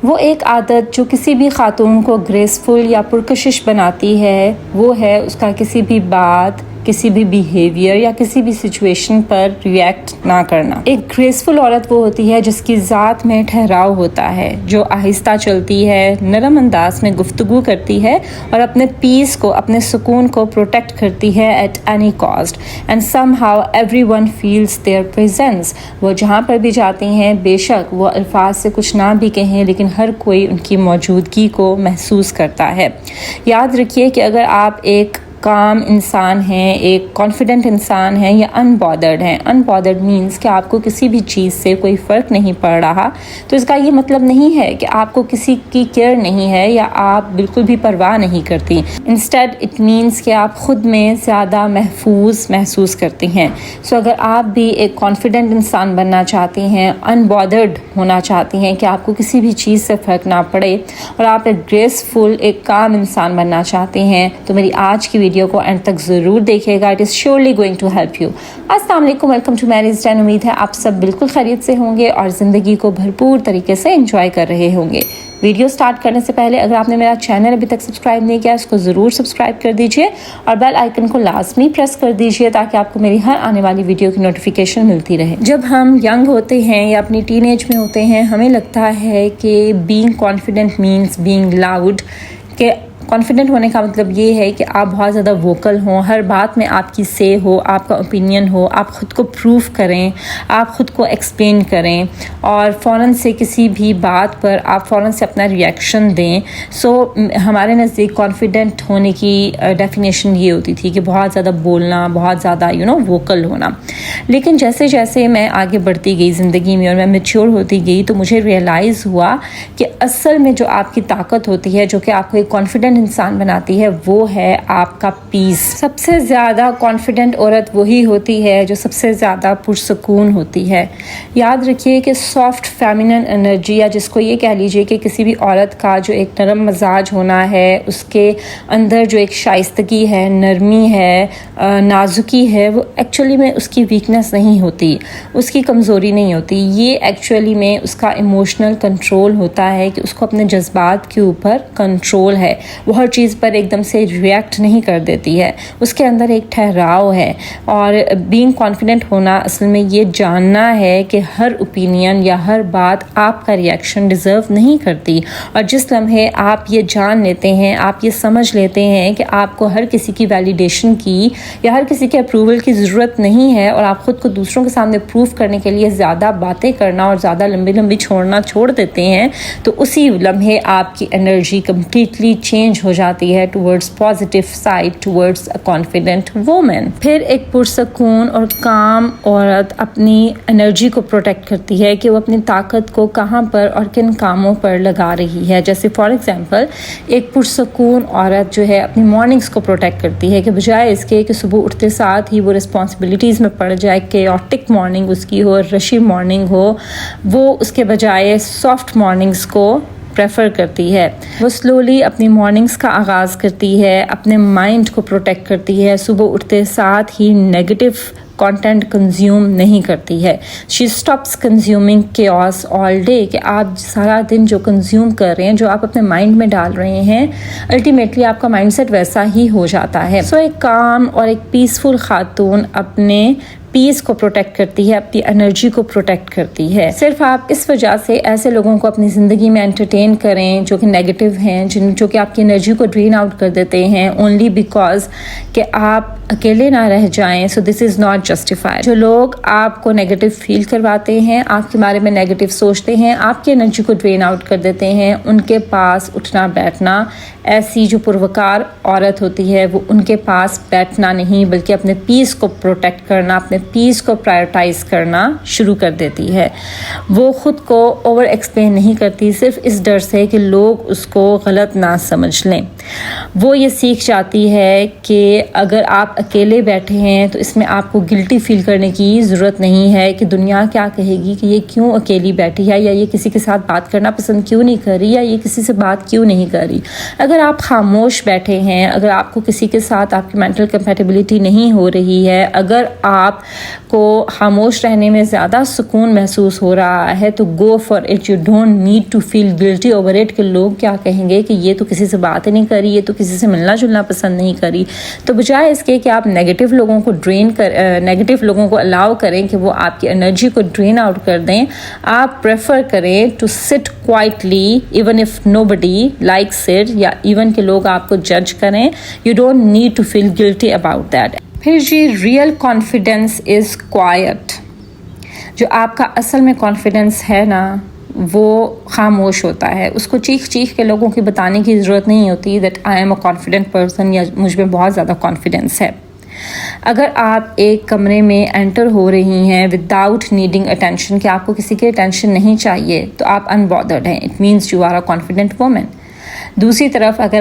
وہ ایک عادت جو کسی بھی خاتون کو گریسفل یا پرکشش بناتی ہے وہ ہے اس کا کسی بھی بات، کسی بھی بیہیویئر یا کسی بھی سچویشن پر ریئیکٹ نہ کرنا۔ ایک گریسفل عورت وہ ہوتی ہے جس کی ذات میں ٹھہراؤ ہوتا ہے، جو آہستہ چلتی ہے، نرم انداز میں گفتگو کرتی ہے اور اپنے پیس کو، اپنے سکون کو پروٹیکٹ کرتی ہے at any cost, and somehow everyone feels their presence. وہ جہاں پر بھی جاتی ہیں، بے شک وہ الفاظ سے کچھ نہ بھی کہیں لیکن ہر کوئی ان کی موجودگی کو محسوس کرتا ہے۔ یاد رکھیے کہ اگر آپ ایک کام انسان ہیں، ایک کانفیڈنٹ انسان ہیں یا ان بادرڈ ہیں، ان بادرڈ مینس کہ آپ کو کسی بھی چیز سے کوئی فرق نہیں پڑ رہا، تو اس کا یہ مطلب نہیں ہے کہ آپ کو کسی کی کیئر نہیں ہے یا آپ بالکل بھی پرواہ نہیں کرتی۔ انسٹیڈ اٹ مینس کہ آپ خود میں زیادہ محفوظ محسوس کرتی ہیں۔ سو اگر آپ بھی ایک کانفیڈنٹ انسان بننا چاہتی ہیں، ان بادرڈ ہونا چاہتی ہیں کہ آپ کو کسی بھی چیز سے فرق نہ پڑے، اور آپ ایک گریسفل، ایک کام انسان بننا چاہتے ہیں، تو میری آج کی ویڈیو کو اینڈ تک ضرور دیکھیے گا۔ It is surely going to help you. السلام علیکم، ویلکم ٹو میریز ڈین۔ امید ہے آپ سب بالکل خیریت سے ہوں گے اور زندگی کو بھرپور طریقے سے انجوائے کر رہے ہوں گے۔ ویڈیو سٹارٹ کرنے سے پہلے اگر آپ نے میرا چینل ابھی تک سبسکرائب نہیں کیا، اس کو ضرور سبسکرائب کر دیجئے اور بیل آئیکن کو لازمی پریس کر دیجئے تاکہ آپ کو میری ہر آنے والی ویڈیو کی نوٹیفیکیشن ملتی رہے۔ جب ہم ینگ ہوتے ہیں یا اپنی ٹین ایج میں ہوتے ہیں، ہمیں لگتا ہے کہ being confident means being loud, کہ کانفیڈنٹ ہونے کا مطلب یہ ہے کہ آپ بہت زیادہ ووکل ہوں، ہر بات میں آپ کی سے ہو، آپ کا اوپینین ہو، آپ خود کو پروف کریں، آپ خود کو ایکسپلین کریں اور فوراً سے کسی بھی بات پر آپ فوراً سے اپنا ریئیکشن دیں۔ سو ہمارے نزدیک کانفیڈنٹ ہونے کی ڈیفینیشن یہ ہوتی تھی کہ بہت زیادہ بولنا، بہت زیادہ ووکل ہونا۔ لیکن جیسے جیسے میں آگے بڑھتی گئی زندگی میں اور میں میچور ہوتی گئی تو مجھے ریئلائز ہوا کہ اصل میں جو آپ کی طاقت ہوتی ہے، جو کہ آپ کو ایک کانفیڈنٹ انسان بناتی ہے، وہ ہے آپ کا پیس۔ سب سے زیادہ کانفیڈنٹ عورت وہی ہوتی ہے جو سب سے زیادہ پرسکون ہوتی ہے۔ یاد رکھیے کہ سافٹ فیمینن انرجی، یا جس کو یہ کہہ لیجیے کہ کسی بھی عورت کا جو ایک نرم مزاج ہونا ہے، اس کے اندر جو ایک شائستگی ہے، نرمی ہے، نازکی ہے، وہ ایکچولی میں اس کی ویکنس نہیں ہوتی، اس کی کمزوری نہیں ہوتی۔ یہ ایکچولی میں اس کا ایموشنل کنٹرول ہوتا ہے کہ اس کو اپنے جذبات کے اوپر کنٹرول ہے۔ وہ ہر چیز پر ایک دم سے ریئیکٹ نہیں کر دیتی ہے، اس کے اندر ایک ٹھہراؤ ہے۔ اور بینگ کانفیڈنٹ ہونا اصل میں یہ جاننا ہے کہ ہر اوپینین یا ہر بات آپ کا ریئیکشن ڈیزرو نہیں کرتی، اور جس لمحے آپ یہ جان لیتے ہیں، آپ یہ سمجھ لیتے ہیں کہ آپ کو ہر کسی کی ویلیڈیشن کی یا ہر کسی کے اپروول کی ضرورت نہیں ہے، اور آپ خود کو دوسروں کے سامنے پروف کرنے کے لیے زیادہ باتیں کرنا اور زیادہ لمبی لمبی چھوڑ دیتے ہیں، تو اسی لمحے آپ کی انرجی کمپلیٹلی چینج ہو جاتی ہے towards positive side, towards a confident woman. پھر ایک پرسکون اور کام عورت اپنی انرجی کو پروٹیکٹ کرتی ہے کہ وہ اپنی طاقت کو کہاں پر اور کن کاموں پر لگا رہی ہے۔ جیسے فار ایگزامپل ایک پرسکون عورت جو ہے اپنی مارننگز کو پروٹیکٹ کرتی ہے کہ بجائے اس کے کہ صبح اٹھتے ساتھ ہی وہ رسپانسبلٹیز میں پڑ جائے، کیوٹک مارننگ اس کی ہو، رشی مارننگ ہو، وہ اس کے بجائے سافٹ مارننگز کو پریفر کرتی ہے۔ وہ سلولی اپنی مارننگز کا آغاز کرتی ہے، اپنے مائنڈ کو پروٹیکٹ کرتی ہے، صبح اٹھتے ساتھ ہی نیگیٹو کانٹینٹ کنزیوم نہیں کرتی ہے۔ She stops consuming chaos all day, کہ آپ سارا دن جو کنزیوم کر رہے ہیں، جو آپ اپنے مائنڈ میں ڈال رہے ہیں، الٹیمیٹلی آپ کا مائنڈ سیٹ ویسا ہی ہو جاتا ہے۔ سو ایک کام اور ایک پیسفل خاتون اپنے پیس کو پروٹیکٹ کرتی ہے، اپنی انرجی کو پروٹیکٹ کرتی ہے۔ صرف آپ اس وجہ سے ایسے لوگوں کو اپنی زندگی میں انٹرٹین کریں جو کہ نیگیٹو ہیں، جو کہ آپ کی انرجی کو ڈرین آؤٹ کر دیتے ہیں، اونلی بیکاز کہ آپ اکیلے نہ رہ جائیں۔ سو دس از ناٹ جسٹیفائڈ۔ جو لوگ آپ کو نیگیٹو فیل کرواتے ہیں، آپ کے بارے میں نیگیٹو سوچتے ہیں، آپ کی انرجی کو ڈرین آؤٹ کر دیتے ہیں، ان کے پاس اٹھنا بیٹھنا، ایسی جو پروکار عورت ہوتی ہے وہ ان کے پاس بیٹھنا نہیں بلکہ اپنے پیس کو پروٹیکٹ کرنا، اپنے پیس کو پرائرٹائز کرنا شروع کر دیتی ہے۔ وہ خود کو اوور ایکسپلین نہیں کرتی، صرف اس ڈر سے کہ لوگ اس کو غلط نہ سمجھ لیں۔ وہ یہ سیکھ جاتی ہے کہ اگر آپ اکیلے بیٹھے ہیں تو اس میں آپ کو گلٹی فیل کرنے کی ضرورت نہیں ہے کہ دنیا کیا کہے گی کہ یہ کیوں اکیلی بیٹھی ہے، یا یہ کسی کے ساتھ بات کرنا پسند کیوں نہیں کر رہی، یا یہ کسی سے بات کیوں نہیں کر رہی۔ اگر آپ خاموش بیٹھے ہیں، اگر آپ کو کسی کے ساتھ آپ کی مینٹل کمپیٹیبلٹی نہیں ہو رہی ہے، اگر آپ کو خاموش رہنے میں زیادہ سکون محسوس ہو رہا ہے تو go for it, you don't need to feel guilty over it کہ لوگ کیا کہیں گے، کہ یہ تو کسی سے بات نہیں کری، یہ تو کسی سے ملنا جلنا پسند نہیں کری۔ تو بجائے اس کے کہ آپ نیگیٹو لوگوں کو الاؤ کریں کہ وہ آپ کی انرجی کو ڈرین آؤٹ کر دیں، آپ پریفر کریں to sit quietly even if nobody likes it, یا ایون کہ لوگ آپ کو جج کریں، you don't need to feel guilty about that. پھر جی، ریئل کانفیڈینس از کوائٹ۔ جو آپ کا اصل میں کانفیڈینس ہے نا، وہ خاموش ہوتا ہے، اس کو چیخ چیخ کے لوگوں کی بتانے کی ضرورت نہیں ہوتی that I am a confident person, یا مجھ میں بہت زیادہ کانفیڈینس ہے۔ اگر آپ ایک کمرے میں انٹر ہو رہی ہیں وداؤٹ نیڈنگ اٹینشن، کہ آپ کو کسی کی اٹینشن نہیں چاہیے، تو آپ انبادرڈ ہیں، it means you are a confident woman. دوسری طرف اگر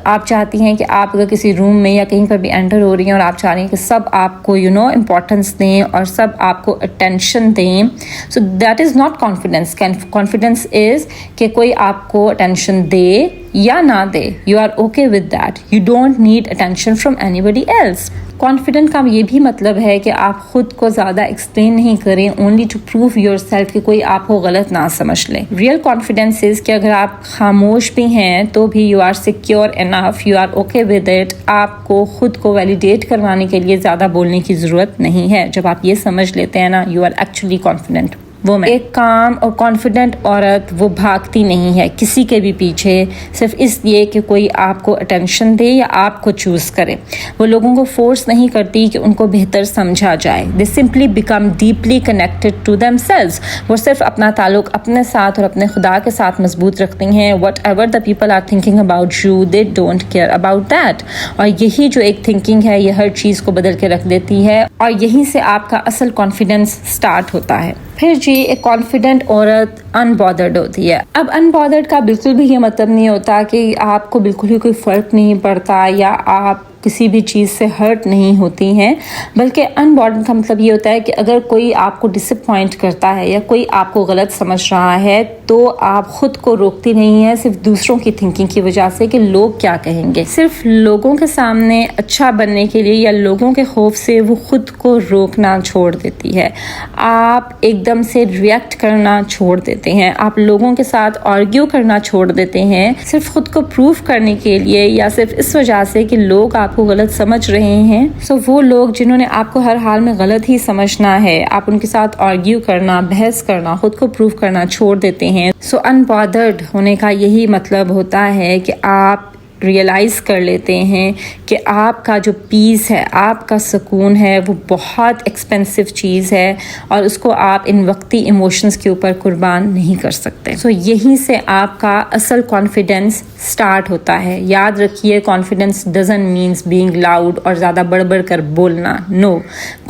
آپ چاہتی ہیں کہ آپ اگر کسی روم میں یا کہیں پر بھی انٹر ہو رہی ہیں اور آپ چاہ رہی ہیں کہ سب آپ کو امپورٹنس دیں اور سب آپ کو اٹینشن دیں، so that is not confidence. Confidence is کہ کوئی آپ کو اٹینشن دے یا نہ دے، you are okay with that, you don't need attention from anybody else. Confident کا یہ بھی مطلب ہے کہ آپ خود کو زیادہ ایکسپلین نہیں کریں only to prove yourself, کہ کوئی آپ کو غلط نہ سمجھ لے۔ ریئل کانفیڈنس از کہ اگر آپ خاموش بھی ہیں تو بھی you are secure enough, you are okay with it, آپ کو خود کو ویلیڈیٹ کروانے کے لیے زیادہ بولنے کی ضرورت نہیں ہے۔ جب آپ یہ سمجھ لیتے ہیں نا، یو آر ایکچولی کانفیڈنٹ۔ ایک کام اور کانفیڈنٹ عورت وہ بھاگتی نہیں ہے کسی کے بھی پیچھے صرف اس لیے کہ کوئی آپ کو اٹینشن دے یا آپ کو چوز کرے۔ وہ لوگوں کو فورس نہیں کرتی کہ ان کو بہتر سمجھا جائے۔ They simply become deeply connected to themselves. وہ صرف اپنا تعلق اپنے ساتھ اور اپنے خدا کے ساتھ مضبوط رکھتی ہیں۔ Whatever the people are thinking about you, they don't care about that. اور یہی جو ایک تھنکنگ ہے، یہ ہر چیز کو بدل کے رکھ دیتی ہے، اور یہیں سے آپ کا اصل کانفیڈنس سٹارٹ ہوتا ہے۔ پھر جی، ایک کانفیڈنٹ عورت انبادرڈ ہوتی ہے۔ اب انبادرڈ کا بالکل بھی یہ مطلب نہیں ہوتا کہ آپ کو بالکل ہی کوئی فرق نہیں پڑتا یا آپ کسی بھی چیز سے ہرٹ نہیں ہوتی ہیں، بلکہ انبادرڈ کا مطلب یہ ہوتا ہے کہ اگر کوئی آپ کو ڈس اپوائنٹ کرتا ہے یا کوئی آپ کو غلط سمجھ رہا ہے تو آپ خود کو روکتی نہیں ہیں صرف دوسروں کی تھنکنگ کی وجہ سے کہ لوگ کیا کہیں گے۔ صرف لوگوں کے سامنے اچھا بننے کے لیے یا لوگوں کے خوف سے وہ خود کو روکنا چھوڑ دیتی ہے۔ آپ ایک دم سے ریئیکٹ کرنا چھوڑ دیتے ہیں، آپ لوگوں کے ساتھ آرگیو کرنا چھوڑ دیتے ہیں صرف خود کو پروف کرنے کے لیے یا صرف اس وجہ سے کہ لوگ آپ کو غلط سمجھ رہے ہیں۔ سو وہ لوگ جنہوں نے آپ کو ہر حال میں غلط ہی سمجھنا ہے، آپ ان کے ساتھ آرگیو کرنا، بحث کرنا، خود کو پروف کرنا چھوڑ دیتے ہیں۔ سو انبادرڈ ہونے کا یہی مطلب ہوتا ہے کہ آپ ریئلائز کر لیتے ہیں کہ آپ کا جو پیس ہے، آپ کا سکون ہے، وہ بہت ایکسپینسو چیز ہے اور اس کو آپ ان وقتی ایموشنز کے اوپر قربان نہیں کر سکتے۔ سو یہیں سے آپ کا اصل کانفیڈنس سٹارٹ ہوتا ہے۔ یاد رکھیے، confidence doesn't means being loud اور زیادہ بڑھ بڑھ کر بولنا۔ No,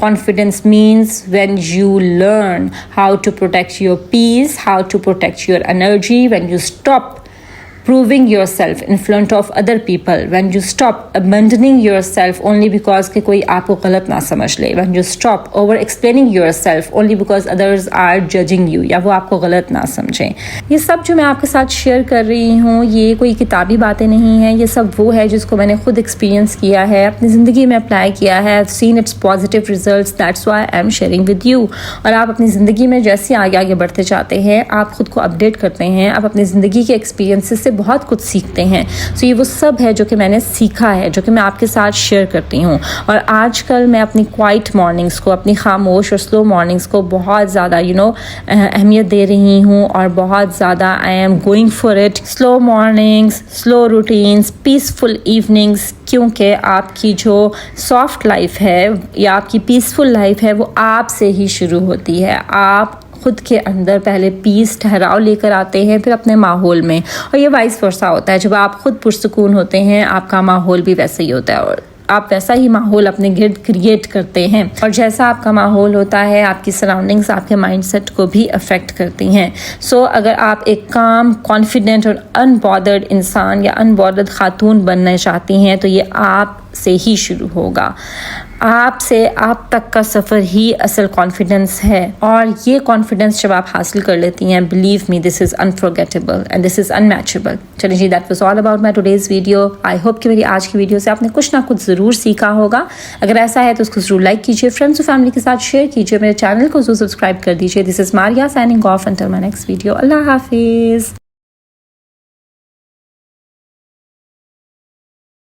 confidence means when you learn how to protect your peace, how to protect your energy, when you stop proving yourself in front of other people, when you stop abandoning yourself only because کہ کوئی آپ کو غلط نہ سمجھ لے، when you stop over explaining yourself only because others are judging you یا وہ آپ کو غلط نہ سمجھیں۔ یہ سب جو میں آپ کے ساتھ شیئر کر رہی ہوں، یہ کوئی کتابی باتیں نہیں ہیں، یہ سب وہ ہے جس کو میں نے خود ایکسپیرینس کیا ہے، اپنی زندگی میں اپلائی کیا ہے۔ I've seen its positive results, that's why I'm sharing with you۔ اور آپ اپنی زندگی میں جیسے آگے آگے بڑھتے جاتے ہیں، آپ خود کو اپڈیٹ کرتے ہیں، آپ اپنی زندگی کے ایکسپیرینس سے بہت کچھ سیکھتے ہیں۔ سو یہ وہ سب ہے جو کہ میں نے سیکھا ہے، جو کہ میں آپ کے ساتھ شیئر کرتی ہوں۔ اور آج کل میں اپنی کوائٹ مارننگس کو، اپنی خاموش اور سلو مارننگس کو بہت زیادہ اہمیت دے رہی ہوں اور بہت زیادہ I am going for it. Slow mornings, slow routines, peaceful evenings, کیونکہ آپ کی جو سافٹ لائف ہے یا آپ کی پیسفل لائف ہے وہ آپ سے ہی شروع ہوتی ہے۔ آپ خود کے اندر پہلے پیس، ٹھہراؤ لے کر آتے ہیں، پھر اپنے ماحول میں، اور یہ وائس ورسا ہوتا ہے۔ جب آپ خود پرسکون ہوتے ہیں، آپ کا ماحول بھی ویسے ہی ہوتا ہے اور آپ ویسا ہی ماحول اپنے گرد کریٹ کرتے ہیں، اور جیسا آپ کا ماحول ہوتا ہے آپ کی سراؤنڈنگس آپ کے مائنڈ سیٹ کو بھی افیکٹ کرتی ہیں. سو اگر آپ ایک کام، کانفیڈنٹ اور انبادرڈ انسان یا انبادرڈ خاتون بننا چاہتی ہیں تو یہ آپ سے ہی شروع ہوگا. آپ سے آپ تک کا سفر ہی اصل کانفیڈنس ہے، اور یہ کانفیڈنس جب آپ حاصل کر لیتی ہیں، believe me this is unforgettable and this is unmatchable. چلیے جی، that was all about my today's video. I hope کہ میری آج کی ویڈیو سے آپ نے کچھ نہ کچھ ضرور سیکھا ہوگا. اگر ایسا ہے تو اس کو ضرور لائک کیجیے، فرینڈس اور فیملی کے ساتھ شیئر کیجیے، میرے چینل کو ضرور سبسکرائب کر دیجیے. This is Maria signing off until my next video. اللہ حافظ.